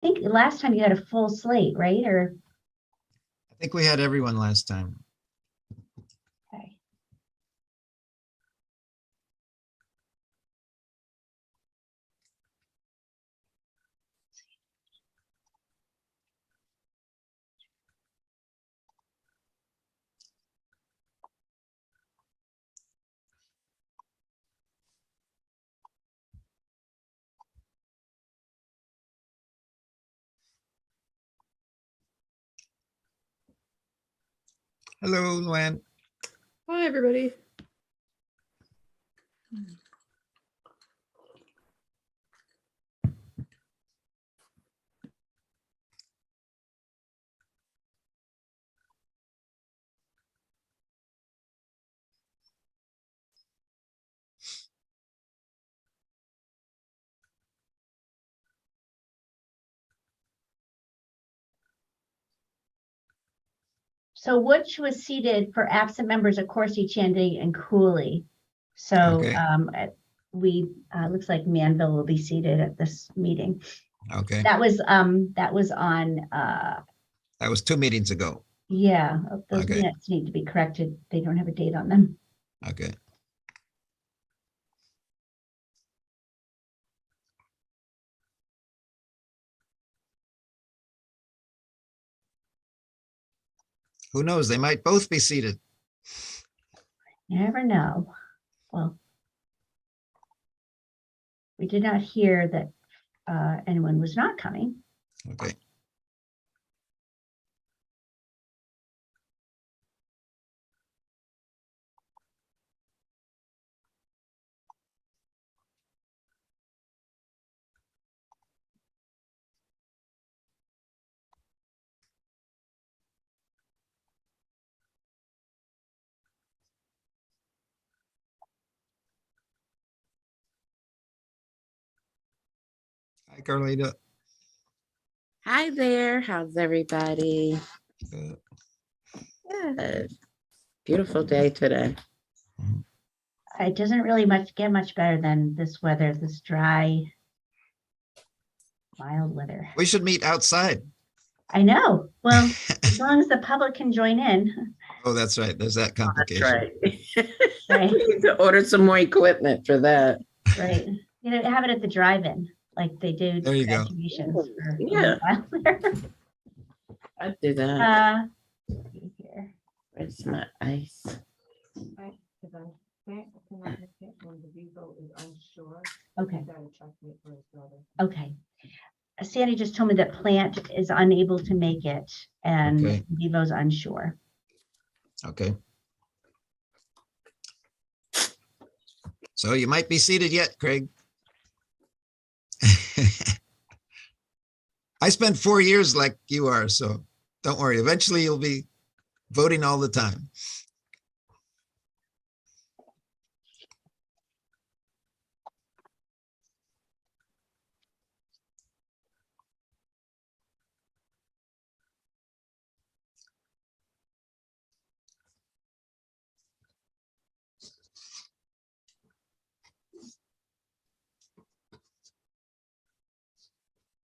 think last time you had a full slate, right? Or, I think we had everyone last time. okay. Hello, Luann. Hi, everybody. So which was seated for absent members of Corsi, Chandy, and Cooley. So Okay. looks like Manville will be seated at this meeting. Okay, That was on, that was 2 meetings ago. yeah, those Okay. minutes need to be corrected. They don't have a date on them. Okay. Who knows? They might both be seated. You never know. Well, we did not hear that anyone was not coming. Okay. Hi, Carlita. Hi there. How's everybody? Good. Good. Beautiful day today. It doesn't really get much better than this weather, this dry, mild weather. We should meet outside. I know. Well, as long as the public can join in, Oh, that's right. There's that That's complication. right. right? We need to order some more equipment for that. Right. You know, have it at the drive-in, like they do. There you go. Graduations for Yeah. there. I'd do that. Let's see here. Where's my ice? Okay. Okay. Sandy just told me that Plant is unable to make it and Okay. Vivo's unsure. Okay. So you might be seated yet, Craig. I spent 4 years like you are, so don't worry. Eventually you'll be voting all the time.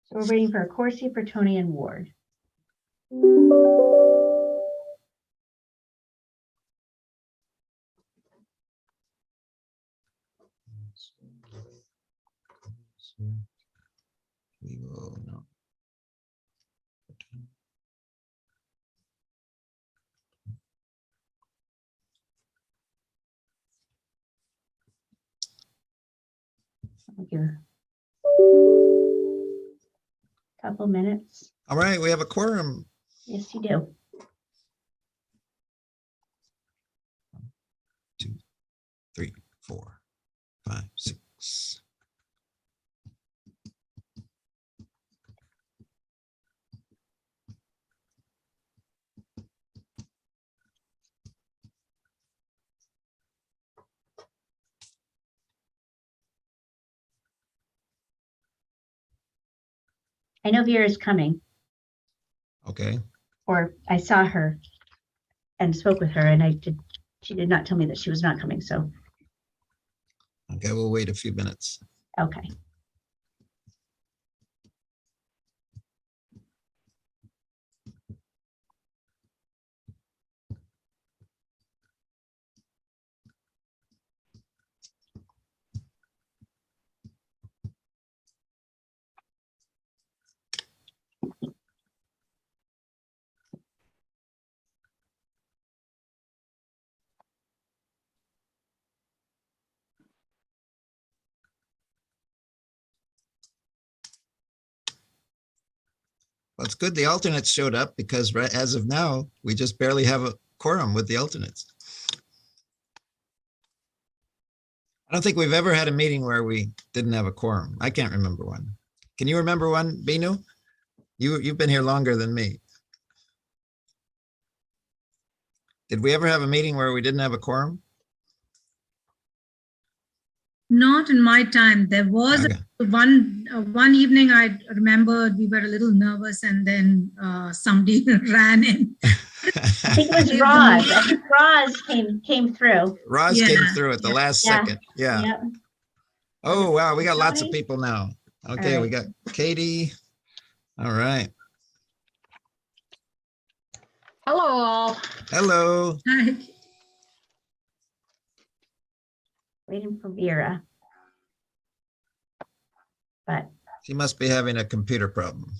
So we're waiting for a Corsi for Tony and Ward. We will know. I'll give a couple minutes. All right, we have a quorum. Yes, you do. 2, 3, 4, 5, 6. I know Vera's coming, Okay. or I saw her and spoke with her, and she did not tell me that she was not coming. So, Okay, we'll wait a few minutes. okay. Well, it's good the alternates showed up because as of now, we just barely have a quorum with the alternates. I don't think we've ever had a meeting where we didn't have a quorum. I can't remember one. Can you remember one, Binu? You've been here longer than me. Did we ever have a meeting where we didn't have a quorum? Not in my time. There was Okay. one evening I remember we were a little nervous and then somebody ran in. I think it was Roz. I think Roz came through. Roz came Yeah, through at the last Yeah. second. Yeah. Yep. Oh, wow. We got lots of Tony? people now. Okay, we got Katie. All right. Hello all. Hello. Hi. Waiting for Vera. But She must be having a computer problem.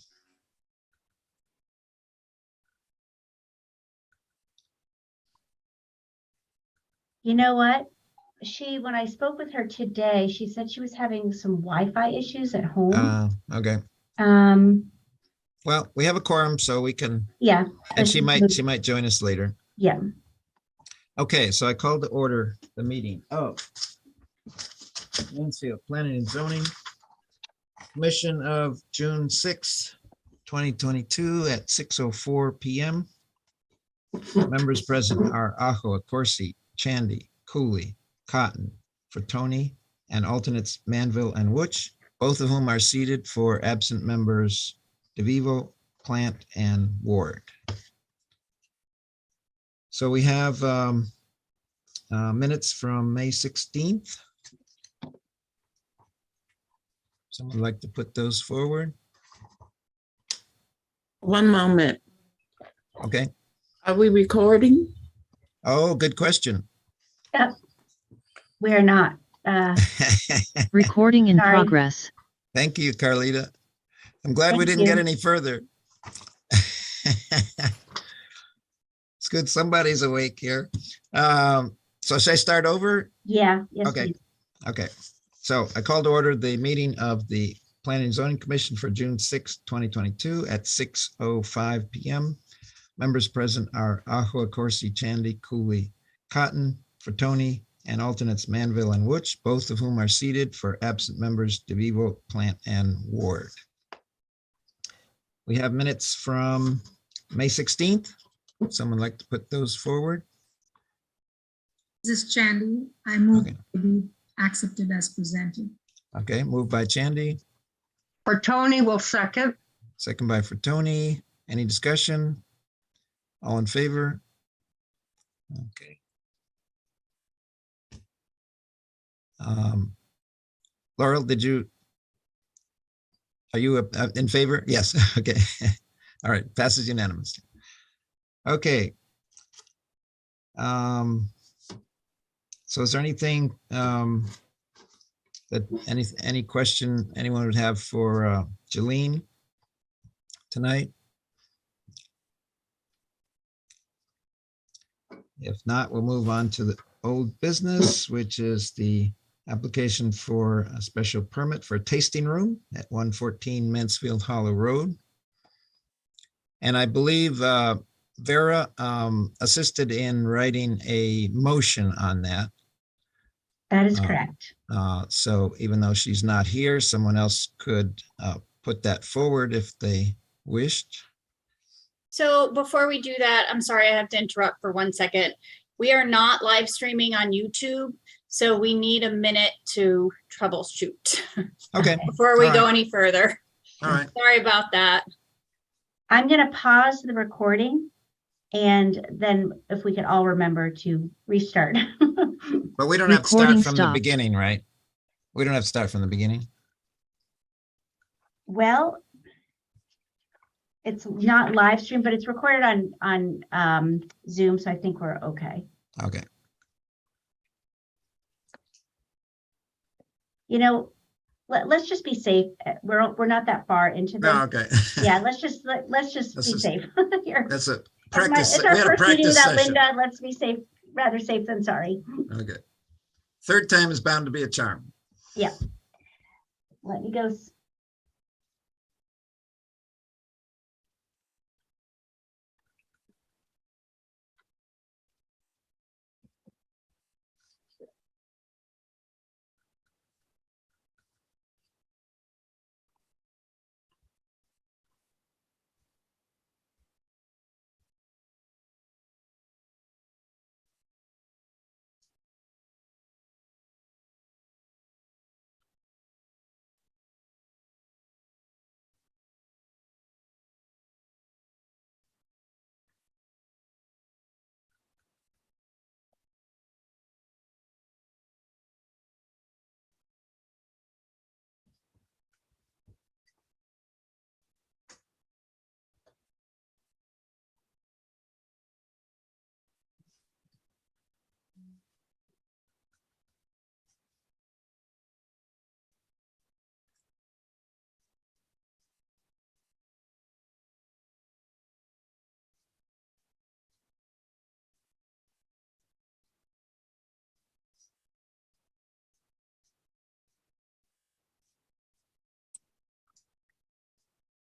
you know what? When I spoke with her today, she said she was having some Wi-Fi issues at home. Okay. Um, Well, we have a quorum, so we can, yeah, and she might join us later. yeah. Okay, so I called to order the meeting. Oh. Mansfield Planning and Zoning Commission of June 6th, 2022 at 6:04 PM. Members present are Aho, Corsi, Chandy, Cooley, Cotton, Frattoni, and alternates Manville and Wutch, both of whom are seated for absent members DeVivo, Plant, and Ward. So we have minutes from May 16th. Someone like to put those forward? One moment. Okay. Are we recording? Oh, good question. We're not. Recording in Sorry. progress. Thank you, Carlita. I'm glad we Thank didn't get you. any further. It's good somebody's awake here. So should I start over? Yeah, yes, Okay. please. Okay, so I call to order the meeting of the Planning and Zoning Commission for June 6, 2022 at 6:05 PM. Members present are Ahua, Corsi, Chandy, Cooley, Cotton, Frattoni, and alternates Manville and Wutch, both of whom are seated for absent members DeVivo, Plant, and Ward. We have minutes from May 16th. Someone like to put those forward? This is Chandy. I move Okay. to be accepted as presented. Okay, moved by Chandy, For Tony will second. second by Frattoni. Any discussion? All in favor? Okay. Laurel, are you in favor? Yes, okay. All right, passes unanimously. Okay. So is there anything that any question anyone would have for Jolene tonight? If not, we'll move on to the old business, which is the application for a special permit for a tasting room at 114 Mansfield Hollow Road. And I believe Vera assisted in writing a motion on that. That is correct. So even though she's not here, someone else could put that forward if they wished. So before we do that, I'm sorry, I have to interrupt for 1 second. We are not live streaming on YouTube, so we need a minute to troubleshoot Okay, before we All go right. any further. all right. Sorry about that. I'm going to pause the recording and then if we could all remember to restart. But we don't have to start Recording from the stopped. beginning, right? We don't have to start from the beginning. Well, it's not live stream, but it's recorded on Zoom, so I think we're okay. Okay. Let's just be safe. We're not that far into this. Okay. Yeah, let's just This be is- safe here. That's a It's practice. our We had a first meeting practice without session. Linda. Let's be safe, rather safe than sorry. Okay. Third time is bound to be a charm. Let me go.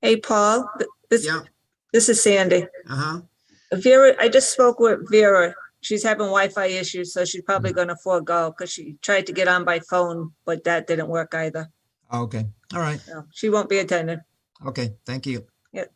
Hey, Paul, Yeah, this is Sandy. uh-huh. Vera, I just spoke with Vera. She's having Wi-Fi issues, so she's probably gonna forego because she tried to get on by phone, but that didn't work either. Okay, all right. So she won't be attending. Okay, thank you. Yep.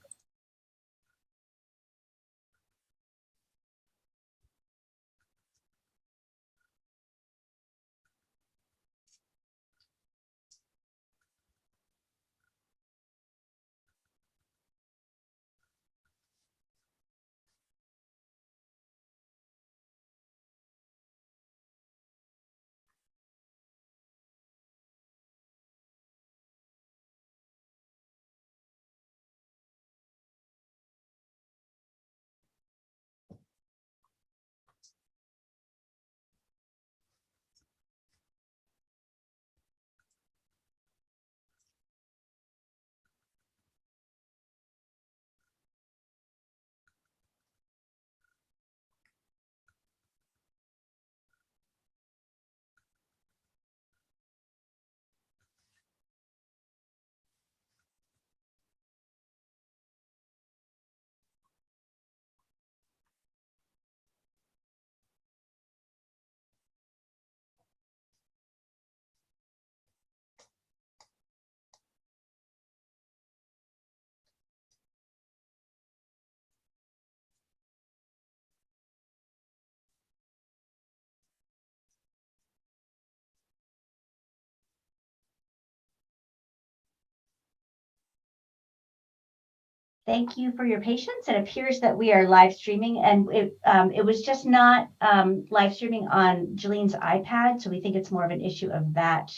Thank you for your patience. It appears that we are live streaming, and it was just not live streaming on Jalene's iPad. So we think it's more of an issue of that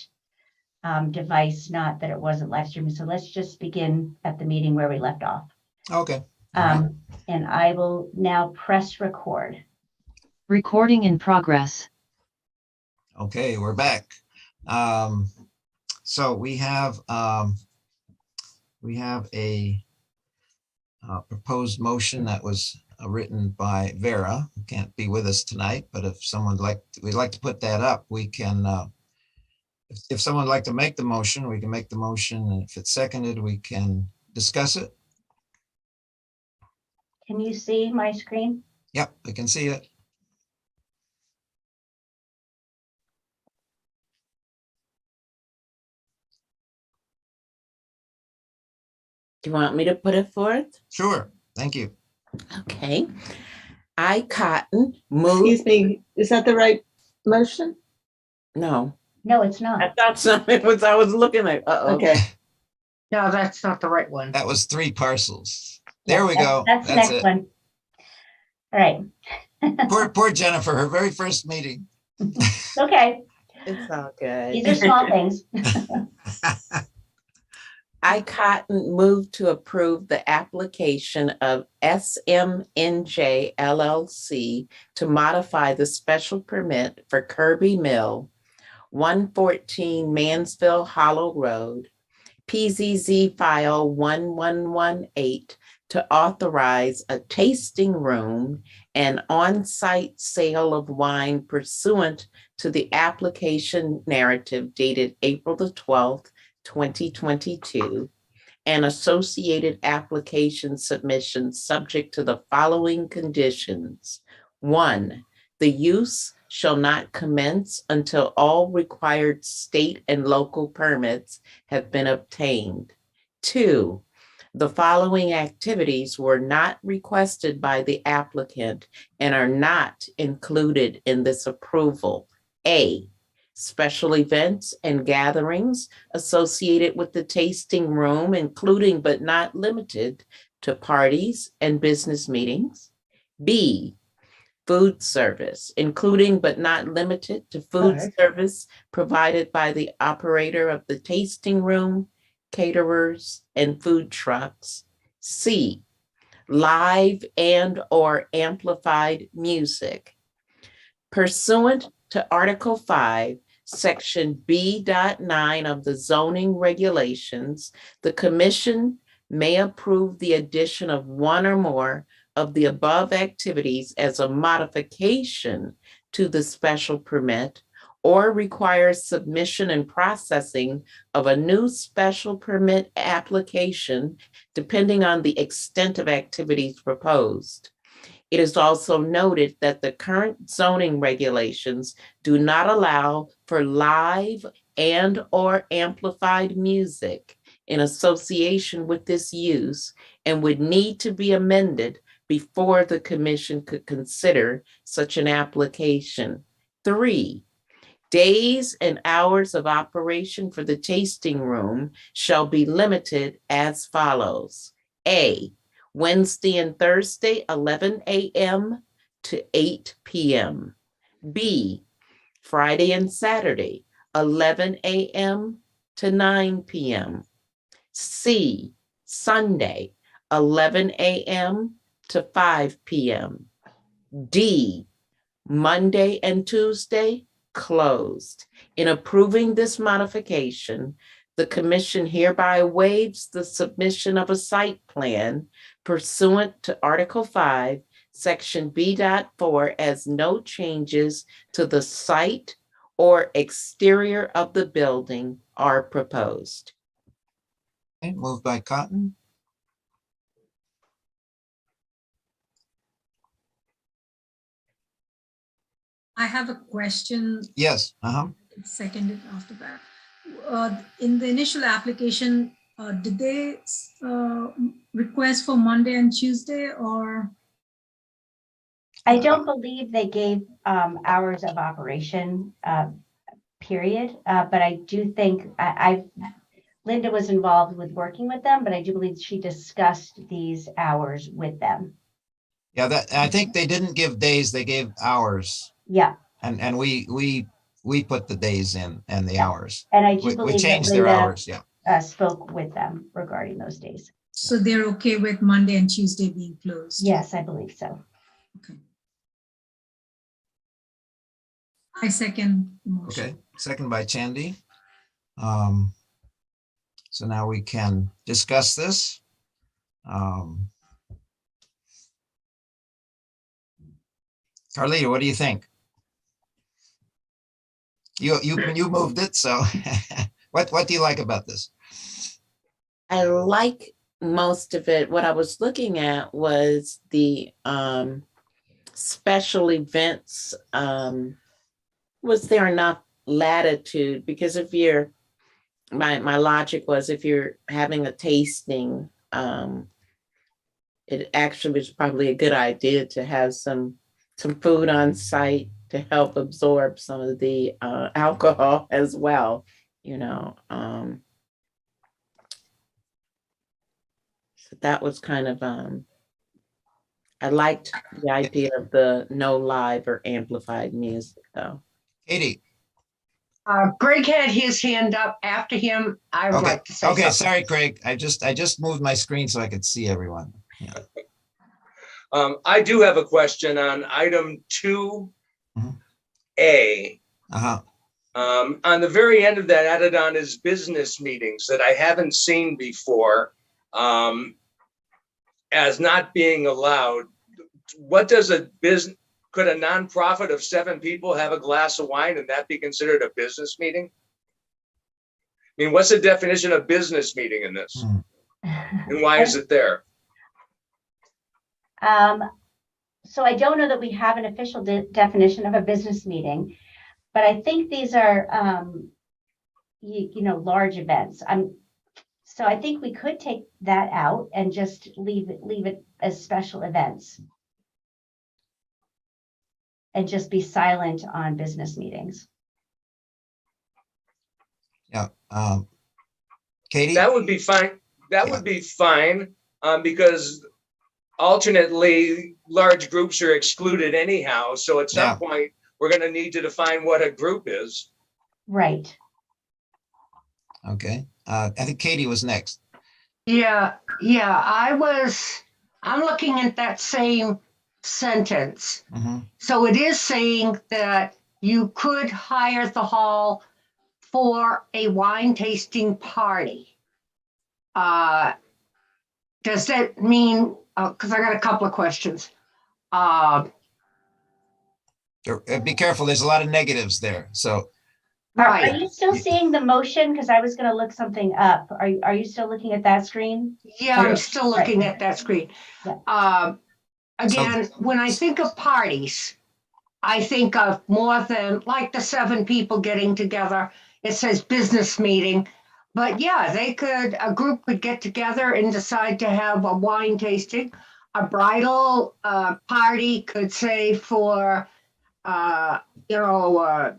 device, not that it wasn't live streaming. So let's just begin at the meeting where we left off. Okay. all right. And I will now press record. Recording in progress. Okay, we're back. So we have a proposed motion that was written by Vera, who can't be with us tonight, but if we'd like to put that up, we can, if someone would like to make the motion, we can make the motion, and if it's seconded, we can discuss it. Can you see my screen? Yep, I can see it. Do you want me to put it forth? Sure, thank you. Okay. I, Cotton, move. Excuse me, is that the right motion? No, No, it's I not. thought something was, I was looking at, Okay. No, that's not the right one. That was 3 parcels. There we That's- go. That's the That's next it. one. All right. Poor Jennifer, her very first meeting. Okay, it's all good. these are small things. I, Cotton, move to approve the application of SMNJ LLC to modify the special permit for Kirby Mill, 114 Mansfield Hollow Road, PZZ file 1118, to authorize a tasting room and on-site sale of wine pursuant to the application narrative dated April the 12th, 2022, and associated application submission subject to the following conditions. 1, the use shall not commence until all required state and local permits have been obtained. 2, the following activities were not requested by the applicant and are not included in this approval. A, special events and gatherings associated with the tasting room, including but not limited to parties and business meetings. B, food service, including but not limited to food Alright. service provided by the operator of the tasting room, caterers, and food trucks. C, live and or amplified music. Pursuant to Article 5, Section B.9 of the zoning regulations, the commission may approve the addition of one or more of the above activities as a modification to the special permit, or requires submission and processing of a new special permit application, depending on the extent of activities proposed. It is also noted that the current zoning regulations do not allow for live and/or amplified music in association with this use and would need to be amended before the commission could consider such an application. 3, days and hours of operation for the tasting room shall be limited as follows. A, Wednesday and Thursday, 11 a.m. to 8 p.m. B, Friday and Saturday, 11 a.m. to 9 p.m. C, Sunday, 11 a.m. to 5 p.m. D, Monday and Tuesday, closed. In approving this modification, the commission hereby waives the submission of a site plan pursuant to Article 5, Section B.4, as no changes to the site or exterior of the building are proposed. Okay, moved by Cotton, I have a question, yes, seconded after that. In the initial application, did they request for Monday and Tuesday, or? I don't believe they gave hours of operation, period. But I do think Linda was involved with working with them, but I do believe she discussed these hours with them. yeah, that, I think they didn't give days, they gave hours. Yeah, And we put the days in and the Yeah. hours. and I do We believe that changed their Linda hours, yeah. spoke with them regarding those days. So they're okay with Monday and Tuesday being closed? Yes, I believe so. Okay. I second the motion. Okay, second by Chandy. So now we can discuss this. Carlita, what do you think? You moved it, so what do you like about this? I like most of it. What I was looking at was the special events. Was there enough latitude? Because if you're, my logic was if you're having a tasting, it actually was probably a good idea to have some food on site to help absorb some of the alcohol as well, you know. So that was kind of, I liked the idea of the no live or amplified music though. Katie, Greg had his hand up. After him, I would okay, like to say okay, something. sorry, Craig. I just moved my screen so I could see everyone. Yeah. I do have a question on item 2A. Uh-huh. On the very end of that, added on is business meetings that I haven't seen before as not being allowed. What does could a nonprofit of 7 people have a glass of wine and that be considered a business meeting? I mean, what's the definition of business meeting in this? And why is it there? So I don't know that we have an official definition of a business meeting, but I think these are, you know, large events. So I think we could take that out and just leave it as special events. And just be silent on business meetings. Yeah. Katie? That would be fine. That would be fine because alternately large groups are excluded anyhow. So at some point, we're going to need to define what a group is. Right. Okay. I think Katie was next. Yeah, I'm looking at that same sentence. So it is saying that you could hire the hall for a wine tasting party. Does that mean, because I got a couple of questions. Be careful, there's a lot of negatives there, so. Are Right. you still seeing the motion? Because I was gonna look something up. Are you still looking at that screen? Yeah, I'm Okay. still looking at that screen. Yeah. Again, when I think of parties, I think of more than like the 7 people getting together. It says business meeting. But yeah, a group could get together and decide to have a wine tasting. A bridal party could say for, you know,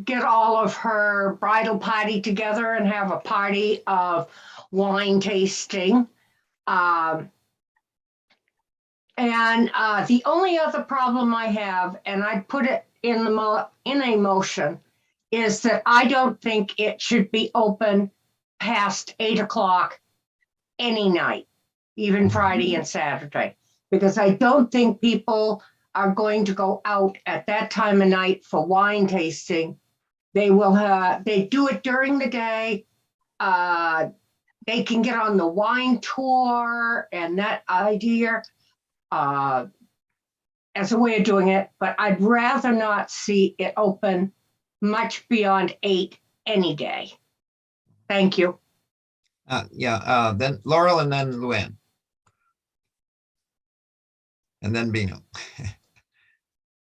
get all of her bridal party together and have a party of wine tasting. And the only other problem I have, and I put it in a motion, is that I don't think it should be open past 8 o'clock any night, even Friday and Saturday, because I don't think people are going to go out at that time of night for wine tasting. They do it during the day. They can get on the wine tour and that idea as a way of doing it, but I'd rather not see it open much beyond 8 any day. Thank you. Then Laurel and then Luann. And then Bino.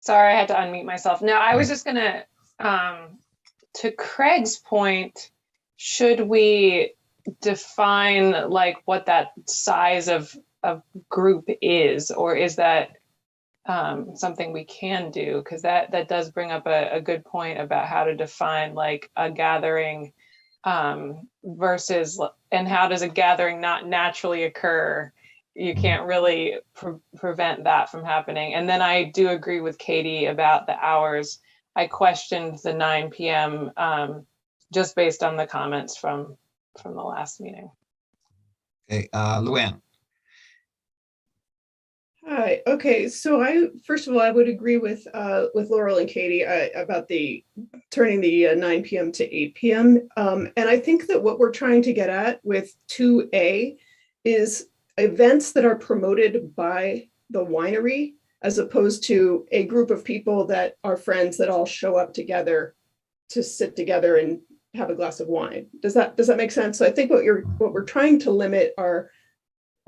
Sorry, I had to unmute myself. No, I was just gonna, to Craig's point, should we define like what that size of group is, or is that something we can do? Because that does bring up a good point about how to define like a gathering versus, and how does a gathering not naturally occur? You can't really prevent that from happening. And then I do agree with Katie about the hours. I questioned the 9 p.m. Just based on the comments from the last meeting. Okay, Luann. Hi. Okay. So first of all, I would agree with Laurel and Katie about the turning the 9 p.m. to 8 p.m. And I think that what we're trying to get at with 2A is events that are promoted by the winery, as opposed to a group of people that are friends that all show up together to sit together and have a glass of wine. Does that make sense? So I think what we're trying to limit are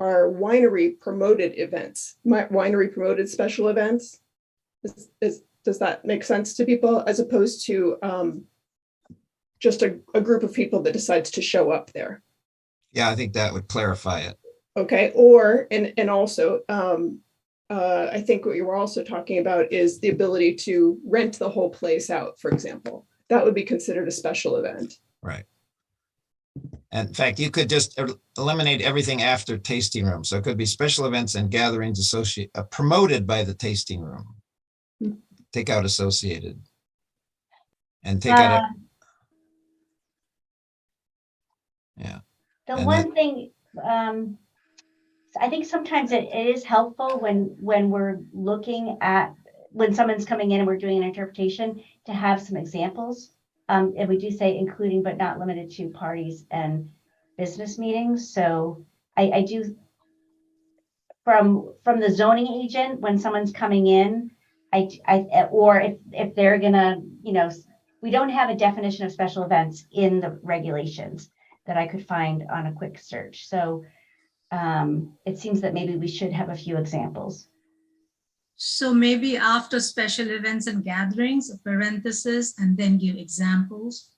winery promoted events, winery promoted special events. Does that make sense to people, as opposed to just a group of people that decides to show up there? Yeah, I think that would clarify it. Okay, and also, I think what you were also talking about is the ability to rent the whole place out, for example. That would be considered a special event. Right. And in fact, you could just eliminate everything after tasting room. So it could be special events and gatherings promoted by the tasting room. Take out associated. And take out. Yeah. The And one thing, I think sometimes it is helpful when we're looking at, when someone's coming in and we're doing an interpretation, to have some examples. And we do say including but not limited to parties and business meetings. So I do, from the zoning agent, when someone's coming in, or if they're gonna, we don't have a definition of special events in the regulations that I could find on a quick search. So it seems that maybe we should have a few examples. So maybe after special events and gatherings, a parenthesis, and then give examples.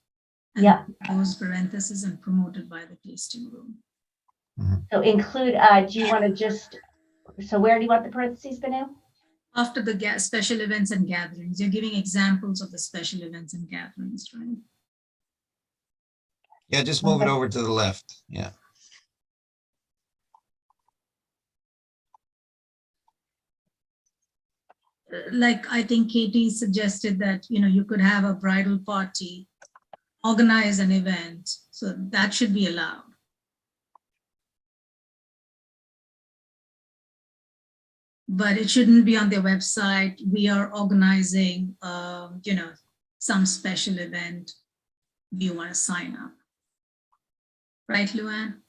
And Yeah. those parentheses and promoted by the tasting room. So include, do you want to just, so where do you want the parentheses, Binu? After the special events and gatherings, you're giving examples of the special events and gatherings, right? Yeah, just move it over to the left. Yeah. Like I think Katie suggested that, you could have a bridal party, organize an event, so that should be allowed. But it shouldn't be on their website. We are organizing, some special event. Do you want to sign up? Right, Luann?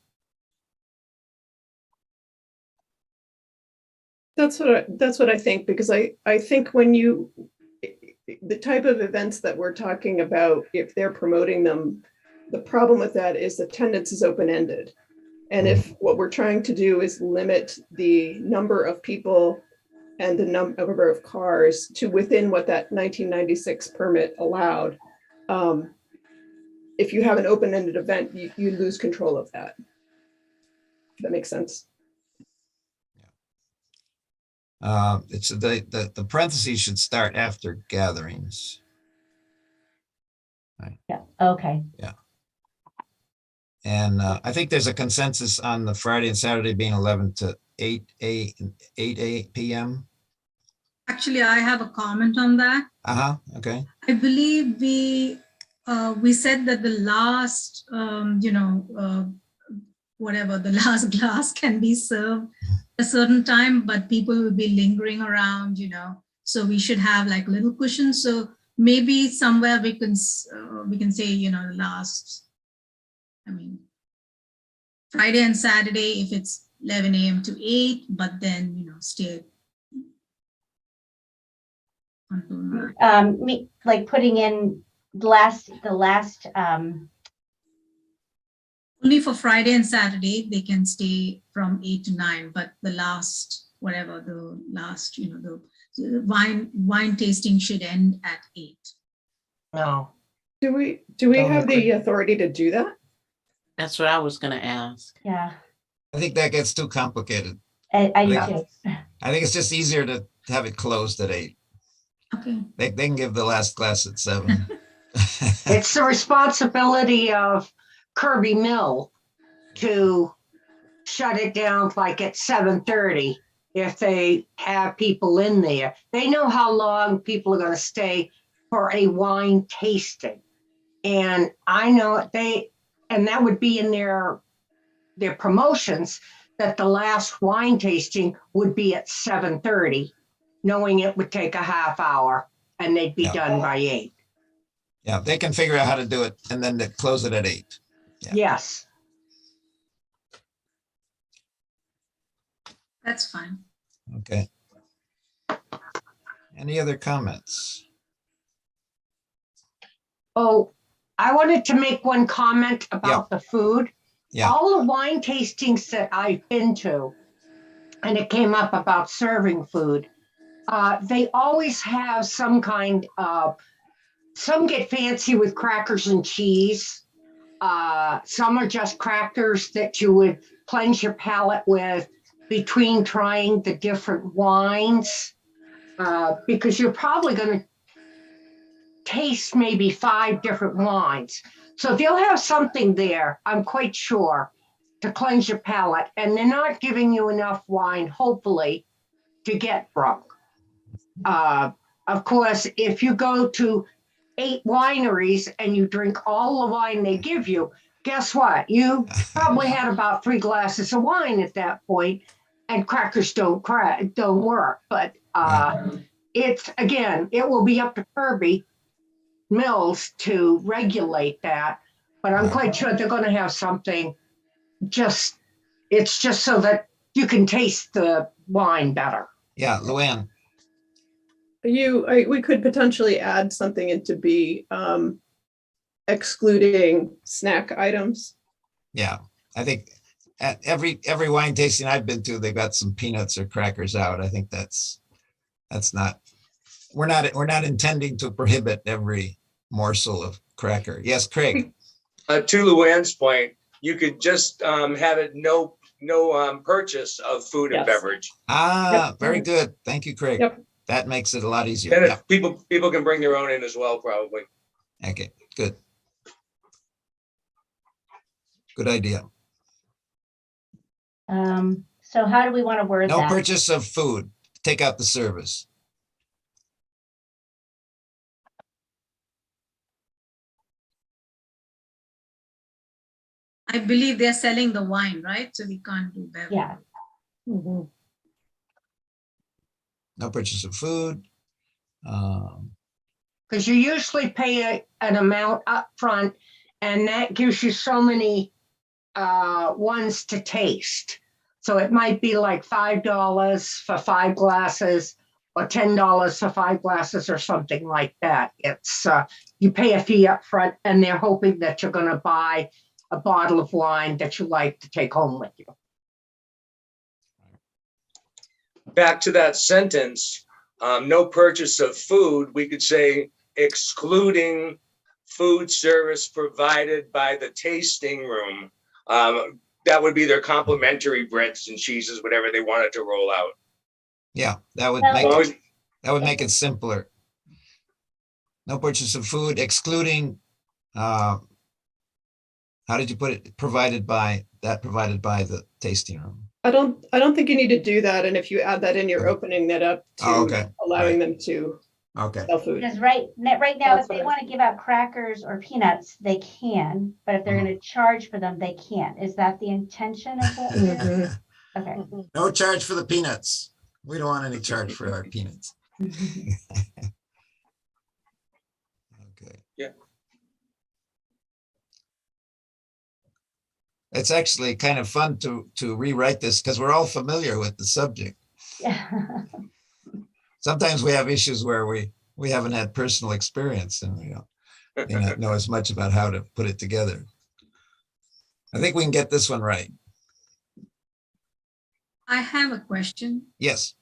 That's what I think, because I think when the type of events that we're talking about, if they're promoting them, the problem with that is attendance is open-ended. And if what we're trying to do is limit the number of people and the number of cars to within what that 1996 permit allowed, if you have an open-ended event, you lose control of that. That makes sense. It's the parentheses should start after gatherings. Yeah, okay. And I think there's a consensus on the Friday and Saturday being 11 to 8 p.m. Actually, I have a comment on that. Okay. I believe we said that the last, whatever, the last glass can be served a certain time, but people will be lingering around, so we should have like little cushions. So maybe somewhere we can say, the last, Friday and Saturday, if it's 11 a.m. to 8, but then, stay until 9. Like putting in the last Only for Friday and Saturday, they can stay from 8 to 9, but the last, the wine tasting should end at 8. No. Do we Don't have agree. the authority to do that? That's what I was gonna ask. Yeah, I think that gets too complicated. I do Yeah. too. I think it's just easier to have it closed at 8. Okay. They can give the last class at 7. It's the responsibility of Kirby Mill to shut it down like at 7:30 if they have people in there. They know how long people are going to stay for a wine tasting. And I know and that would be in their promotions, that the last wine tasting would be at 7:30, knowing it would take a half hour and they'd be Yeah. done by 8. Yeah, they can figure out how to do it and then they close it at 8. Yeah. Yes. That's fine. Okay. Any other comments? Oh, I wanted to make one comment about the food. Yeah. All the wine tastings that I've been to, and it came up about serving food, they always have some kind of, some get fancy with crackers and cheese. Some are just crackers that you would cleanse your palate with between trying the different wines, because you're probably going to taste maybe 5 different wines. So they'll have something there, I'm quite sure, to cleanse your palate, and they're not giving you enough wine, hopefully, to get drunk. Of course, if you go to 8 wineries and you drink all the wine they give you, guess what? You probably had about 3 glasses of wine at that point, and crackers don't work. But it's, again, it will be up to Kirby Mills to regulate that. But I'm quite sure they're going to have something. It's just so that you can taste the wine better. Yeah, Luann. We could potentially add something into B, excluding snack items. Yeah, I think at every wine tasting I've been to, they've got some peanuts or crackers out. I think that's not, we're not intending to prohibit every morsel of cracker. Yes, Craig. To Luann's point, you could just have it no purchase of food and Yes. beverage. Very good. Thank you, Craig. Yep. That makes it a lot easier. Then Yeah. if people can bring their own in as well, probably. Okay, good. Good idea. So how do we want to word No that? purchase of food. Take out the service. I believe they're selling the wine, right? So we can't do beverage. Yeah, No purchase of food. Because you usually pay an amount up front, and that gives you so many ones to taste. So it might be like $5 for 5 glasses or $10 for 5 glasses or something like that. It's, you pay a fee up front and they're hoping that you're going to buy a bottle of wine that you like to take home with you. Back to that sentence, no purchase of food, we could say excluding food service provided by the tasting room. That would be their complimentary breads and cheeses, whatever they wanted to roll out. Yeah, that would Well- make As long it, that would make it simpler. No purchase of food excluding, how did you put it? Provided by the tasting room. I don't think you need to do that. And if you add that in, you're opening that up Oh, to okay. allowing them to Okay, sell food. Because right now, That's if they what I- want to give out crackers or peanuts, they can, but if they're going to charge for them, they can't. Is that the intention of what? we're- Okay. no charge for the peanuts. We don't want any charge for our peanuts. Okay. Yeah. It's actually kind of fun to rewrite this because we're all familiar with the subject. Yeah. Sometimes we have issues where we haven't had personal experience and we don't may not know as much about how to put it together. I think we can get this one right. I have a question. Yes,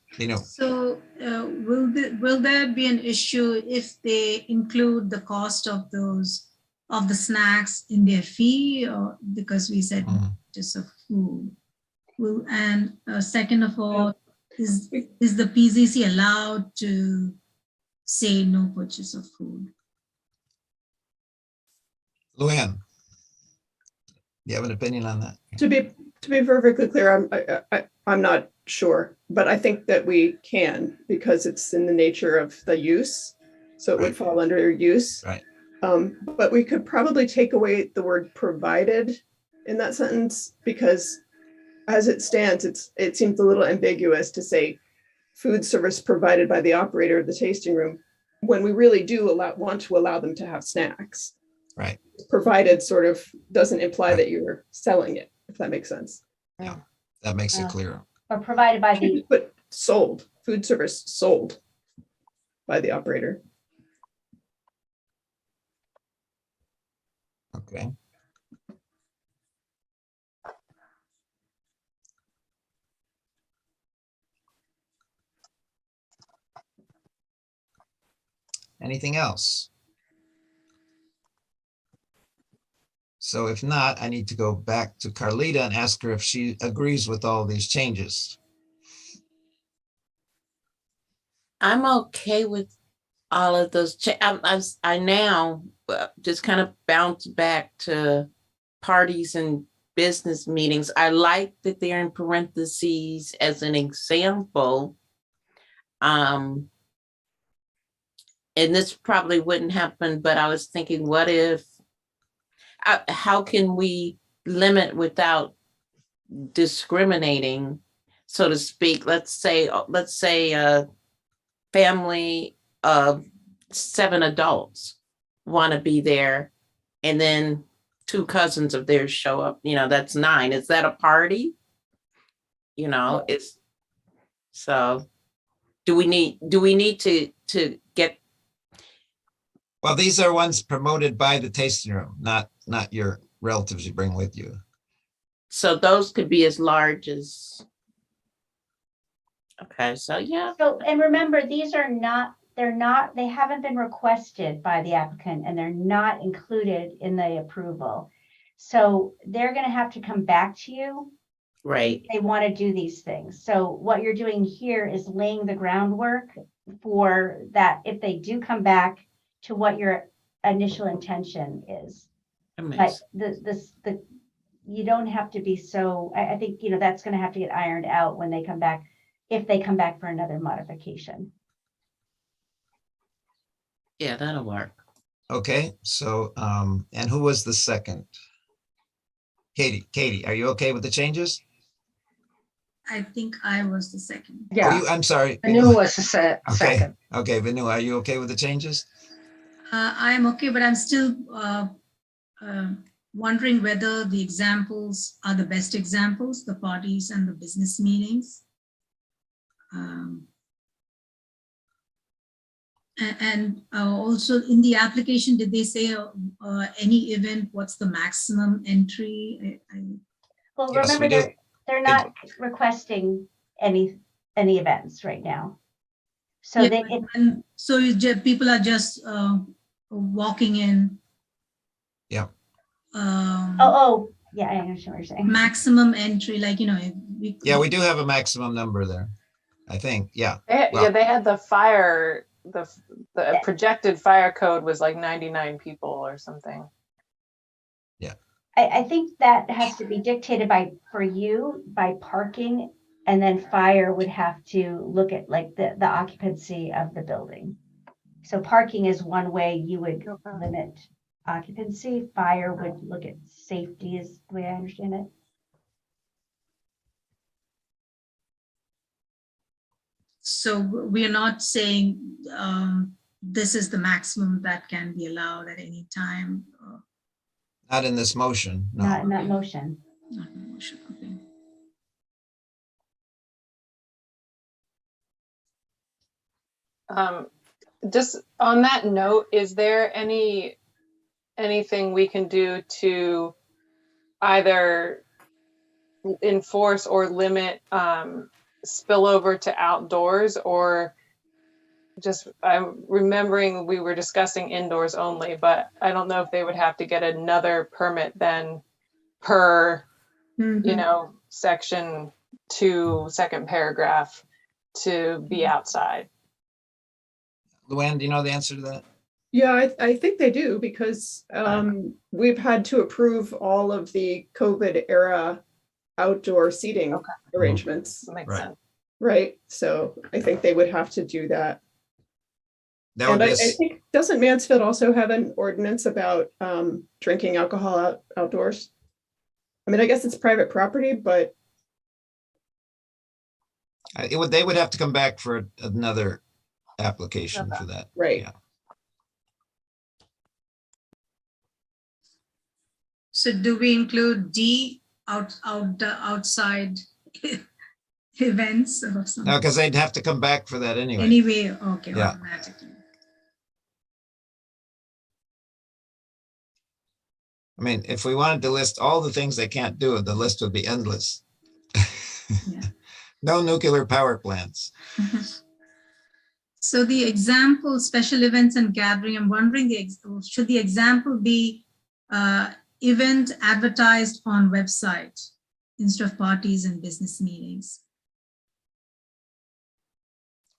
So will there be an issue if they include the cost of the snacks in their fee, or because we said Mhm. just of food? And second of all, is the PZC allowed to say no purchase of food? Luann, you have an opinion on that? To be perfectly clear, I'm not sure, but I think that we can because it's in the nature of the use. So it would Right. fall under use. Right. But we could probably take away the word provided in that sentence because as it stands, it seems a little ambiguous to say food service provided by the operator of the tasting room when we really do want to allow them to have snacks. Right. Provided sort of doesn't imply that you're selling it, if that makes sense. That makes it clearer. Or provided by the, But sold, food service sold by the operator. Okay. Anything else? So if not, I need to go back to Carlita and ask her if she agrees with all these changes. I'm okay with all of those. I now just kind of bounce back to parties and business meetings. I like that they're in parentheses as an example. And this probably wouldn't happen, but I was thinking, what if, how can we limit without discriminating, so to speak? Let's say a family of 7 adults want to be there, and then 2 cousins of theirs show up, that's 9. Is that a party? It's, so do we need to get? Well, these are ones promoted by the tasting room, not your relatives you bring with you. So those could be as large as. Okay, so yeah. so, and remember, these are not, they haven't been requested by the applicant and they're not included in the approval. So they're going to have to come back to you. Right. They want to do these things. So what you're doing here is laying the groundwork for that if they do come back to what your initial intention is. But you don't have to be so, I think, that's going to have to get ironed out when they come back, if they come back for another modification. Yeah, that'll work. Okay, so, and who was the second? Katie, are you okay with the changes? I think I was the second. Oh, Yeah, I'm sorry. Anu was the Okay, second. okay, Vinu, are you okay with the changes? I am okay, but I'm still wondering whether the examples are the best examples, the parties and the business meetings. And also in the application, did they say any event, what's the maximum entry? Well, Yes, remember, we do. they're not requesting any events right now. So Yeah, they, but when- so people are just walking in. Yeah. oh, yeah, I understand what you're saying. Maximum entry, like, if Yeah, we do have a maximum number there, I think. Yeah. Yeah, Well- they had the fire, the projected fire code was like 99 people or something. I think that has to be dictated by parking, and then fire would have to look at like the occupancy of the building. So parking is one way you would limit occupancy. Fire would look at safety is the way I understand it. So we are not saying this is the maximum that can be allowed at any time. Not in this motion, no. Not in that motion. Not in the motion, okay. Just on that note, is there anything we can do to either enforce or limit spillover to outdoors, or just, I'm remembering we were discussing indoors only, but I don't know if they would have to get another permit then per, section 2, second paragraph to be outside. Luann, do you know the answer to that? Yeah, I think they do, because we've had to approve all of the COVID era outdoor seating arrangements, That makes Right. sense. right? So I think they would have to do that. That would And be, I think, doesn't Mansfield also have an ordinance about drinking alcohol outdoors? I mean, I guess it's private property, but they would have to come back for another application for that. right. Yeah. So do we include D outside events or something? No, because they'd have to come back for that anyway. Anyway, okay, Yeah. automatically. I mean, if we wanted to list all the things they can't do, the list would be endless. Yeah. No nuclear power plants. So the example, special events and gathering, I'm wondering, should the example be event advertised on website instead of parties and business meetings?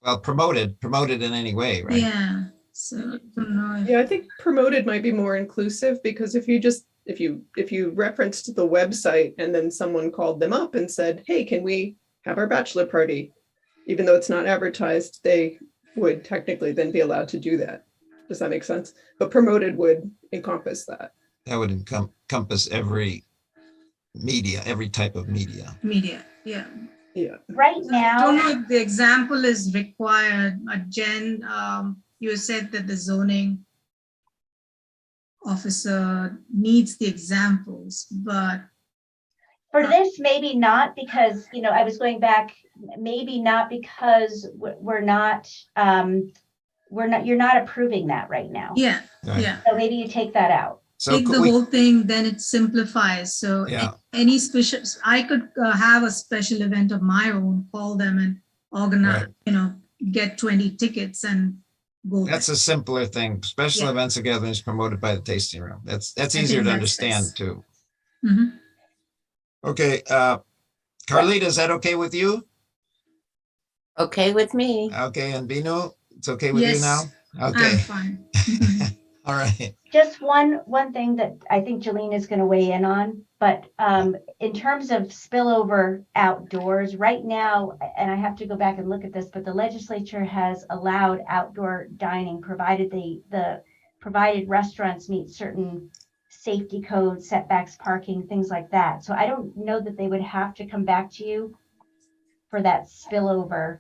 Well, promoted in any way, right? Yeah, so I don't know. Yeah, I think promoted might be more inclusive, because if you referenced the website and then someone called them up and said, hey, can we have our bachelor party? Even though it's not advertised, they would technically then be allowed to do that. Does that make sense? But promoted would encompass that. That would encompass every media, every type of media. Media, yeah. Yeah. Right I don't now, know if the example is required. Jen, you said that the zoning officer needs the exampors, but for this, maybe not, because, I was going back, maybe not because you're not approving that right now. yeah, Right. yeah. So maybe you take that out. So Take could the we, whole thing, then it simplifies. So Yeah. any special, I could have a special event of my own, call them and organize, get 20 tickets and go. that's there. a simpler thing. Special Yeah. events and gatherings promoted by the tasting room. That's I easier think to that's understand best. too. Mhm. Okay, Carlita, is that okay with you? Okay with me. Okay, and Bino, it's okay with you Yes, now? I'm Okay, fine. Mhm. all right. Just one thing that I think Jolene is going to weigh in on, but in terms of spillover outdoors, right now, and I have to go back and look at this, but the legislature has allowed outdoor dining, provided the provided restaurants meet certain safety codes, setbacks, parking, things like that. So I don't know that they would have to come back to you for that spillover,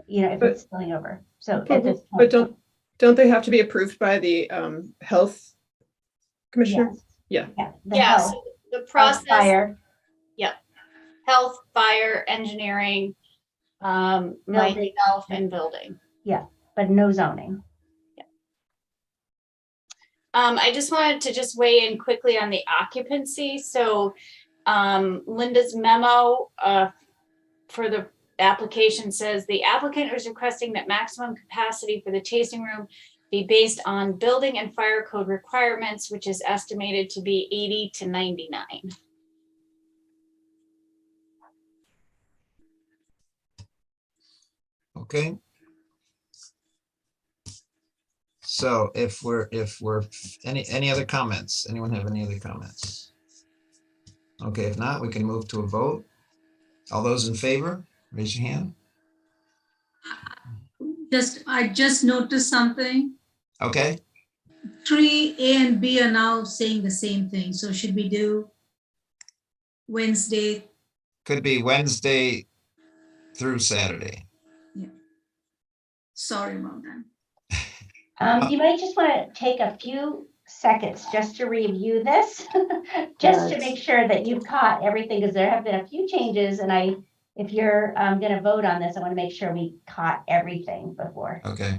if it's spilling over. So at this But point. don't they have to be approved by the health Commissioner? Yes. Yeah. The Yeah, health, so the health, process, fire, health, fire, engineering, myself and building. but no zoning. I just wanted to just weigh in quickly on the occupancy. So Linda's memo for the application says the applicant is requesting that maximum capacity for the tasting room be based on building and fire code requirements, which is estimated to be 80 to 99. Okay. So if we're, any other comments? Anyone have any other comments? Okay, if not, we can move to a vote. All those in favor, raise your hand. I just noticed something. Okay, 3A and B are now saying the same thing. So should we do Wednesday? could be Wednesday through Saturday. Sorry about that. You might just want to take a few seconds just to review this, just to Yes. make sure that you've caught everything, because there have been a few changes, and if you're going to vote on this, I want to make sure we caught everything before. Okay.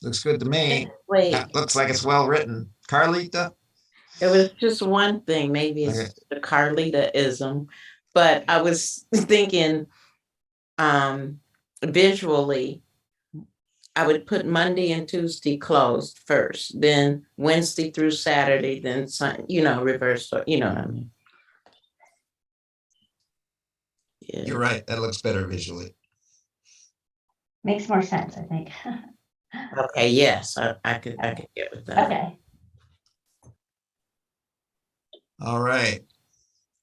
Looks good to me. Wait, Looks like it's well written. Carlita? it was just one thing, maybe Okay. it's the Carlita-ism, but I was thinking visually, I would put Monday and Tuesday closed first, then Wednesday through Saturday, then Sun, reverse, you know what I mean? Yeah. You're right. That looks better visually. Makes more sense, I think. Okay, yes, I could get with that. Okay. All right.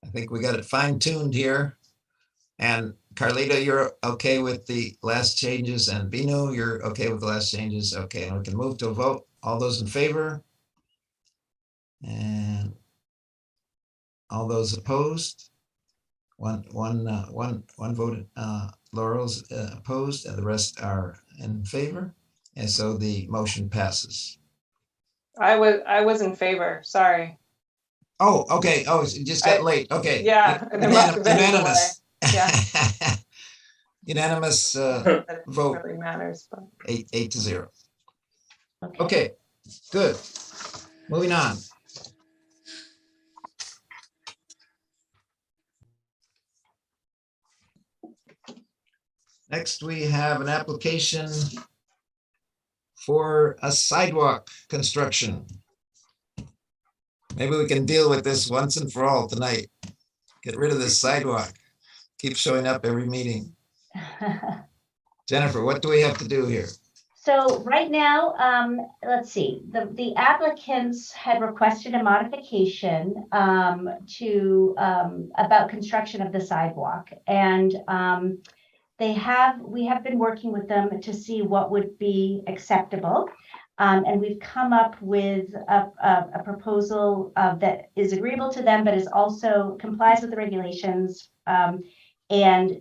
I think we got it fine tuned here. And Carlita, you're okay with the last changes, and Bino, you're okay with the last changes? Okay, and we can move to a vote. All those in favor? And all those opposed? One voted, Laurel's opposed, and the rest are in favor. And so the motion passes. I was in favor, sorry. Oh, okay. Oh, it just got late. Okay. Yeah, there must have been a delay. Unanimous. Yeah. Unanimous That vote, really matters, but. 8-0. Okay. Okay, good. Moving on. Next, we have an application for a sidewalk construction. Maybe we can deal with this once and for all tonight. Get rid of this sidewalk. Keep showing up every meeting. Jennifer, what do we have to do here? So right now, let's see, the applicants had requested a modification about construction of the sidewalk. And we have been working with them to see what would be acceptable. And we've come up with a proposal that is agreeable to them, but is also complies with the regulations. And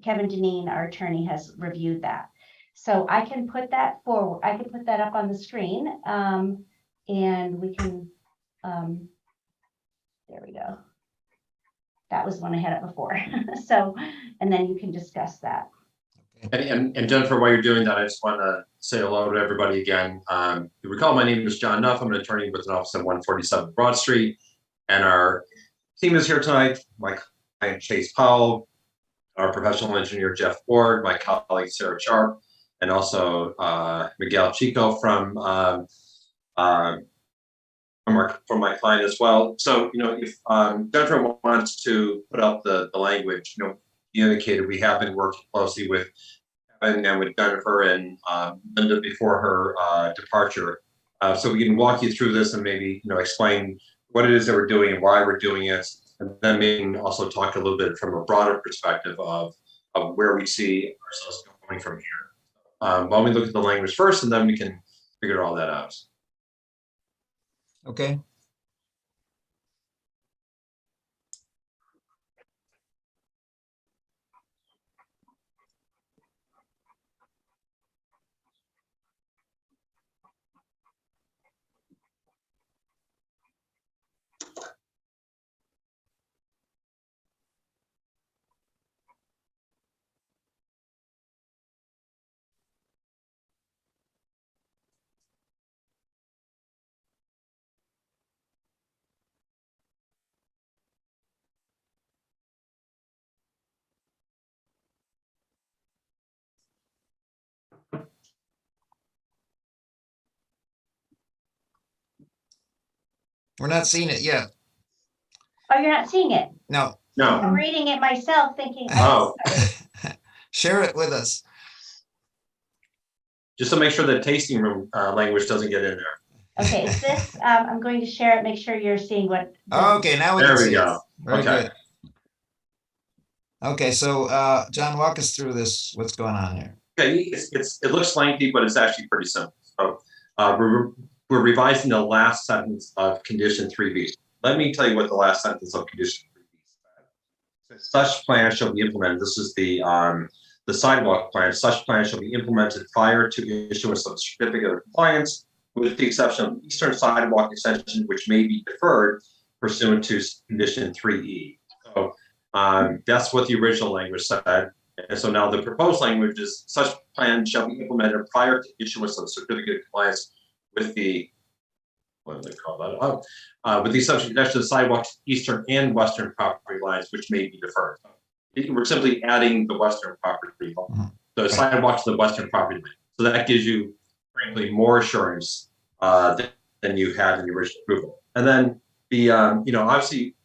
Kevin Deneen, our attorney, has reviewed that. So I can put that forward. I can put that up on the screen, and we can, there we go. That was the one I had up before. So, and then you can discuss that. And Jennifer, while you're doing that, I just want to say hello to everybody again. You recall my name is John Nuff. I'm an attorney with an office at 147 Broad Street. And our team is here tonight. My client Chase Powell, our professional engineer Jeff Ward, my colleague Sarah Sharp, and also Miguel Chico from my client as well. So, if Jennifer wants to put up the language, you indicated we have been working closely with Kevin and with Jennifer and Linda before her departure. So we can walk you through this and maybe, explain what it is that we're doing and why we're doing it. And then maybe also talk a little bit from a broader perspective of where we see ourselves going from here. Why don't we look at the language first, and then we can figure all that out. Okay. We're not seeing it yet. Oh, you're not seeing it? No, No, I'm reading it myself thinking. Oh. share it with us. just to make sure the tasting room language doesn't get in there. Okay, is this, I'm going to share it, make sure you're seeing what. Okay, now we There can we see it. go. Very Okay. good. Okay, so John, walk us through this. What's going on here? Okay, it looks lengthy, but it's actually pretty simple. So we're revising the last sentence of condition 3B. Let me tell you what the last sentence of condition 3B says. Such plan shall be implemented. This is the sidewalk plan. Such plan shall be implemented prior to issuance of certificate of compliance, with the exception of eastern sidewalk extension, which may be deferred pursuant to condition 3E. So that's what the original language said. And so now the proposed language is such plan shall be implemented prior to issuance of certificate of compliance with the, what do they call that? With the exception of the sidewalks, eastern and western property lines, which may be deferred. We're simply adding the western property, the sidewalk to the western property line. So that gives you, frankly, more assurance than you had in the original approval. And then the, obviously,